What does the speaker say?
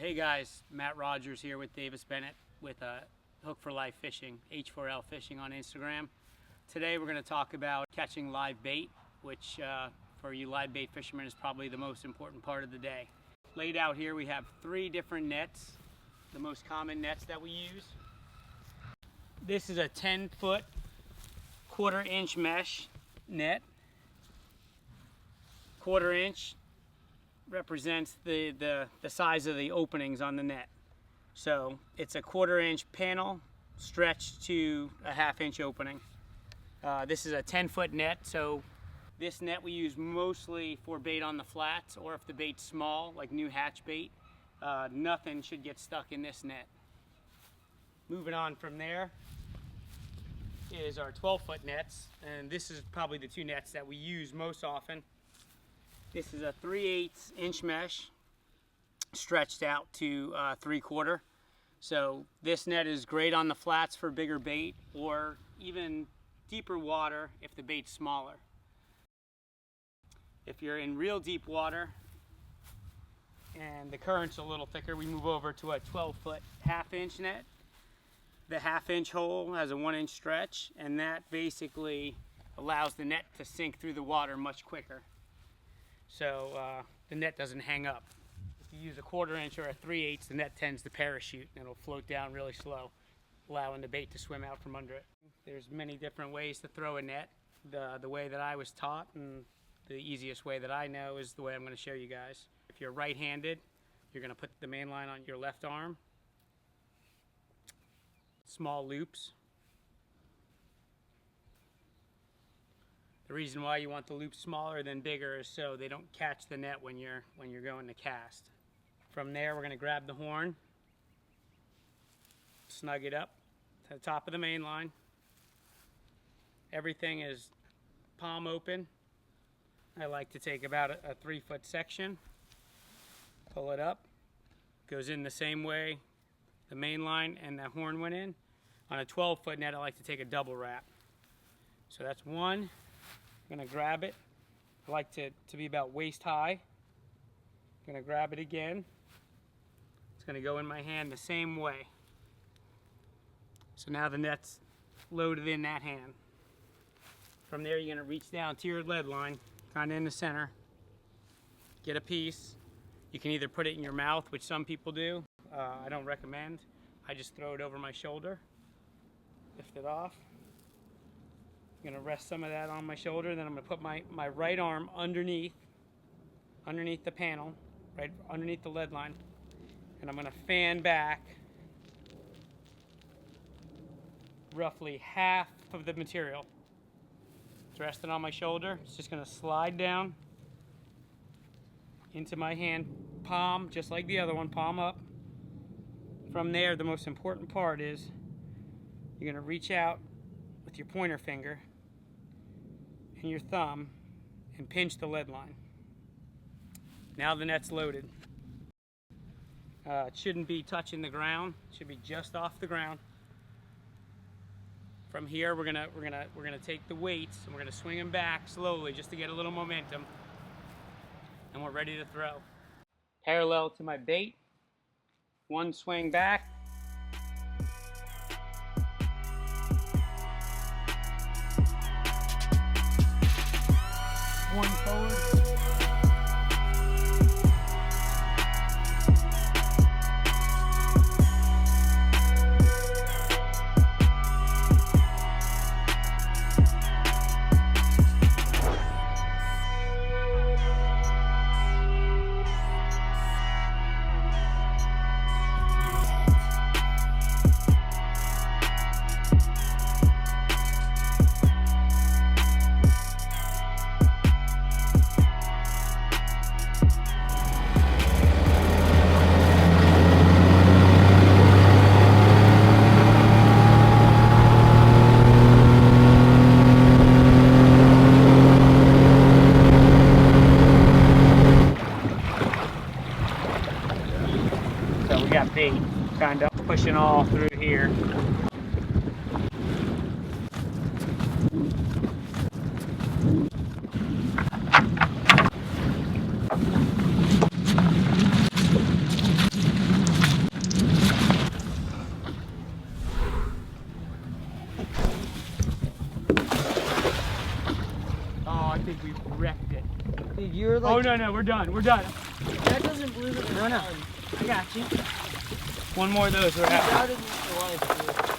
Hey guys, Matt Rogers here with Davis Bennett with Hook for Life Fishing, H4L Fishing on Instagram. Today we're going to talk about catching live bait, which for you live bait fishermen is probably the most important part of the day. Laid out here we have 3 different nets, the most common nets that we use. This is a 10-foot, 1/4 inch mesh net. 1/4 inch represents the size of the openings on the net. So it's a 1/4 inch panel stretched to a 1/2 inch opening. This is a 10-foot net, so this net we use mostly for bait on the flats, or if the bait's small, like new hatch bait, nothing should get stuck in this net. Moving on from there is our 12-foot nets, and this is probably the 2 nets that we use most often. This is a 3/8 inch mesh stretched out to 3/4. So this net is great on the flats for bigger bait, or even deeper water if the bait's smaller. If you're in real deep water and the current's a little thicker, we move over to a 12-foot 1/2 inch net. The 1/2 inch hole has a 1 inch stretch, and that basically allows the net to sink through the water much quicker. So the net doesn't hang up. If you use a 1/4 inch or a 3/8, the net tends to parachute and it'll float down really slow, allowing the bait to swim out from under it. There's many different ways to throw a net. The way that I was taught, and the easiest way that I know, is the way I'm going to show you guys. If you're right-handed, you're going to put the main line on your left arm. Small loops. The reason why you want the loops smaller than bigger is so they don't catch the net when you're going to cast. From there, we're going to grab the horn, snug it up to the top of the main line. Everything is palm open. I like to take about a 3-foot section, pull it up, goes in the same way the main line and the horn went in. On a 12-foot net, I like to take a double wrap. So that's one. I'm going to grab it. I like to be about waist high. I'm going to grab it again. It's going to go in my hand the same way. So now the net's loaded in that hand. From there, you're going to reach down to your lead line, kind of in the center. Get a piece. You can either put it in your mouth, which some people do. I don't recommend. I just throw it over my shoulder, lift it off. I'm going to rest some of that on my shoulder, then I'm going to put my right arm underneath the panel, right underneath the lead line, and I'm going to fan back roughly half of the material. It's resting on my shoulder. It's just going to slide down into my hand, palm, just like the other one, palm up. From there, the most important part is you're going to reach out with your pointer finger and your thumb and pinch the lead line. Now the net's loaded. It shouldn't be touching the ground. It should be just off the ground. From here, we're gonna take the weights and we're gonna swing them back slowly just to get a little momentum, and we're ready to throw. Parallel to my bait, one swing back. One forward. So we got bait kind of pushing all through here. Dude, you're like. Oh no, we're done. We're done. That doesn't believe it. No. I got you. One more of those, we're out. Doubted me for life, dude.